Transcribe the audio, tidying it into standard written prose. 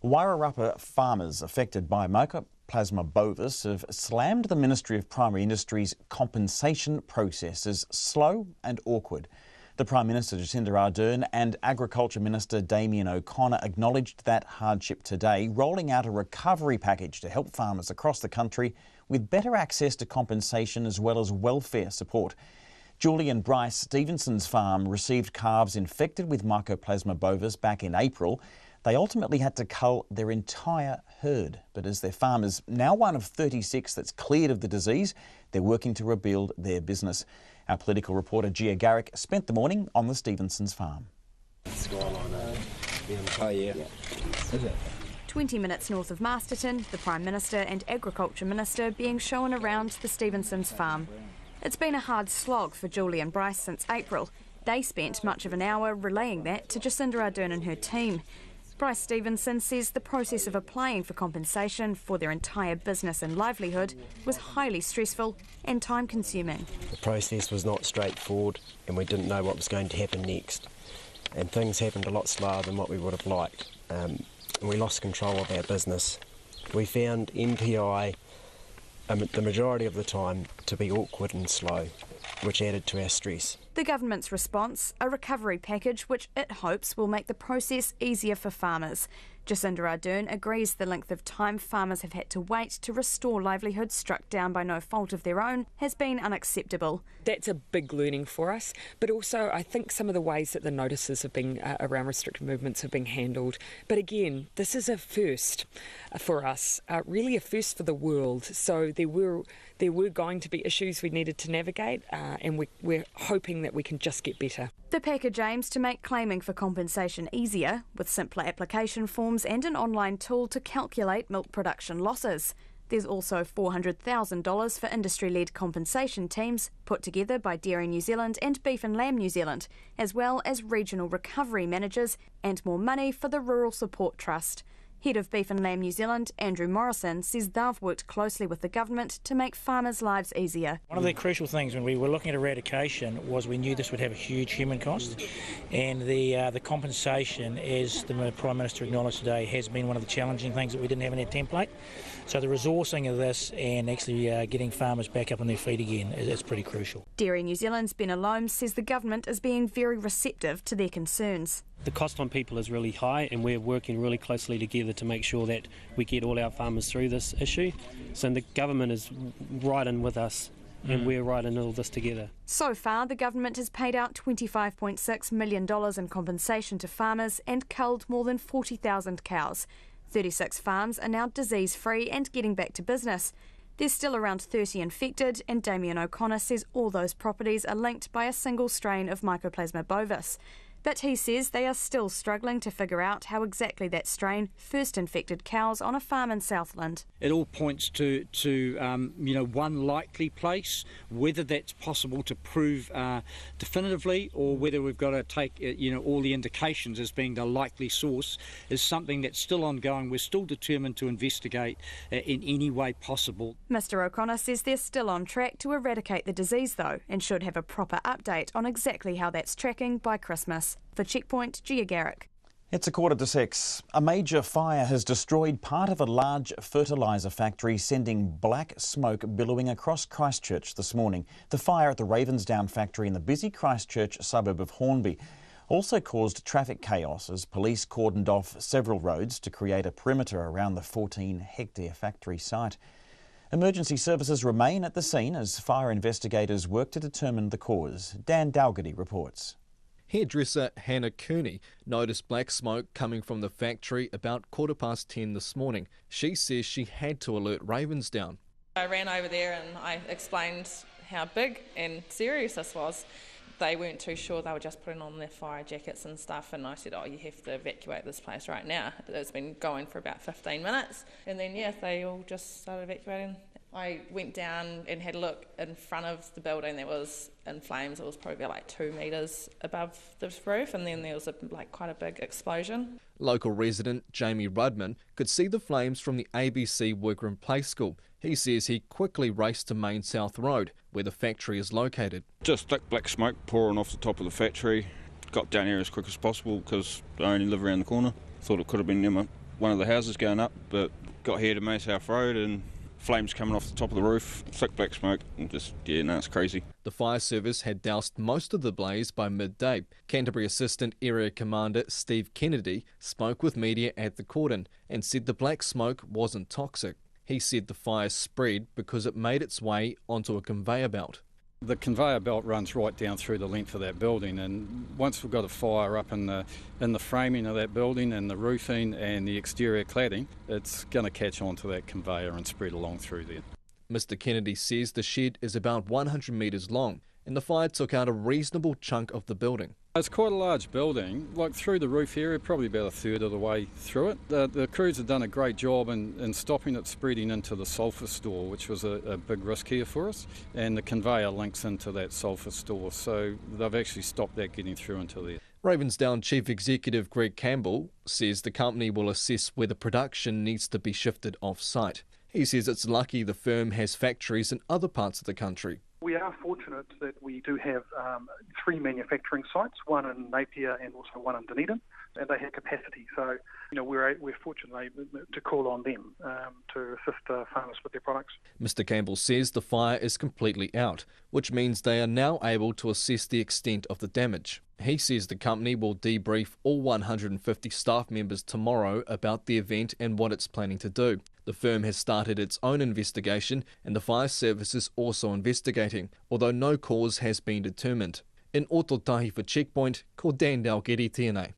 Wairarapa farmers affected by Mycoplasma bovis have slammed the Ministry of Primary Industries' compensation process as slow and awkward. The Prime Minister Jacinda Ardern and Agriculture Minister Damien O'Connor acknowledged that hardship today, rolling out a recovery package to help farmers across the country with better access to compensation as well as welfare support. Julie and Bryce Stevenson's farm received calves infected with Mycoplasma bovis back in April. They ultimately had to cull their entire herd, but as their farm is now one of 36 that's cleared of the disease, they're working to rebuild their business. Our political reporter Gia Garrick spent the morning on the Stevensons' farm. 20 minutes north of Masterton, the Prime Minister and Agriculture Minister being shown around the Stevensons' farm. It's been a hard slog for Julie and Bryce since April. They spent much of an hour relaying that to Jacinda Ardern and her team. Bryce Stevenson says the process of applying for compensation for their entire business and livelihood was highly stressful and time-consuming. The process was not straightforward and we didn't know what was going to happen next. And things happened a lot slower than what we would have liked. We lost control of our business. We found MPI the majority of the time to be awkward and slow, which added to our stress. The government's response, a recovery package which it hopes will make the process easier for farmers. Jacinda Ardern agrees the length of time farmers have had to wait to restore livelihoods struck down by no fault of their own has been unacceptable. That's a big learning for us, but also I think some of the ways that the notices have been around restricted movements have been handled. But again, this is a first for us, really a first for the world. So there were going to be issues we needed to navigate, and we're hoping that we can just get better. The package aims to make claiming for compensation easier, with simpler application forms and an online tool to calculate milk production losses. There's also $400,000 for industry-led compensation teams put together by Dairy New Zealand and Beef and Lamb New Zealand, as well as regional recovery managers and more money for the Rural Support Trust. Head of Beef and Lamb New Zealand, Andrew Morrison, says they've worked closely with the government to make farmers' lives easier. One of the crucial things when we were looking at eradication was we knew this would have a huge human cost, and the compensation, as the Prime Minister acknowledged today, has been one of the challenging things that we didn't have in our template. So the resourcing of this and actually getting farmers back up on their feet again is pretty crucial. Dairy New Zealand's Ben Alome says the government is being very receptive to their concerns. The cost on people is really high and we're working really closely together to make sure that we get all our farmers through this issue. So the government is right in with us and we're right in all this together. So far, the government has paid out $25.6 million in compensation to farmers and culled more than 40,000 cows. 36 farms are now disease-free and getting back to business. There's still around 30 infected, and Damien O'Connor says all those properties are linked by a single strain of Mycoplasma bovis. But he says they are still struggling to figure out how exactly that strain first infected cows on a farm in Southland. It all points to one likely place. Whether that's possible to prove definitively, or whether we've got to take all the indications as being the likely source, is something that's still ongoing. We're still determined to investigate in any way possible. Mr O'Connor says they're still on track to eradicate the disease though, and should have a proper update on exactly how that's tracking by Christmas. For Checkpoint, Gia Garrick. It's 5:45. A major fire has destroyed part of a large fertiliser factory, sending black smoke billowing across Christchurch this morning. The fire at the Ravensdown factory in the busy Christchurch suburb of Hornby also caused traffic chaos as police cordoned off several roads to create a perimeter around the 14-hectare factory site. Emergency services remain at the scene as fire investigators work to determine the cause. Dan Dalgety reports. Hairdresser Hannah Cooney noticed black smoke coming from the factory about 10:15 this morning. She says she had to alert Ravensdown. I ran over there and I explained how big and serious this was. They weren't too sure, they were just putting on their fire jackets and stuff, and I said, you have to evacuate this place right now. It's been going for about 15 minutes, and then they all just started evacuating. I went down and had a look in front of the building that was in flames. It was probably about 2 metres above the roof, and then there was quite a big explosion. Local resident Jamie Rudman could see the flames from the ABC Workroom Play School. He says he quickly raced to Main South Road, where the factory is located. Just thick black smoke pouring off the top of the factory. Got down here as quick as possible because I only live around the corner. Thought it could have been one of the houses going up, but got here to Maysouth Road and flames coming off the top of the roof, thick black smoke, and just, it's crazy. The fire service had doused most of the blaze by midday. Canterbury Assistant Area Commander Steve Kennedy spoke with media at the cordon and said the black smoke wasn't toxic. He said the fire spread because it made its way onto a conveyor belt. The conveyor belt runs right down through the length of that building, and once we've got a fire up in the framing of that building and the roofing and the exterior cladding, it's going to catch onto that conveyor and spread along through there. Mr Kennedy says the shed is about 100 metres long and the fire took out a reasonable chunk of the building. It's quite a large building, like through the roof area, probably about a third of the way through it. The crews have done a great job in stopping it spreading into the sulphur store, which was a big risk here for us, and the conveyor links into that sulphur store, so they've actually stopped that getting through into there. Ravensdown Chief Executive Greg Campbell says the company will assess whether production needs to be shifted off-site. He says it's lucky the firm has factories in other parts of the country. We are fortunate that we do have 3 manufacturing sites, one in Napier and also one in Dunedin, and they have capacity. So, we're fortunate to call on them to assist farmers with their products. Mr Campbell says the fire is completely out, which means they are now able to assess the extent of the damage. He says the company will debrief all 150 staff members tomorrow about the event and what it's planning to do. The firm has started its own investigation and the fire service is also investigating, although no cause has been determined. In Ototahi for Checkpoint, cordoned tēnei.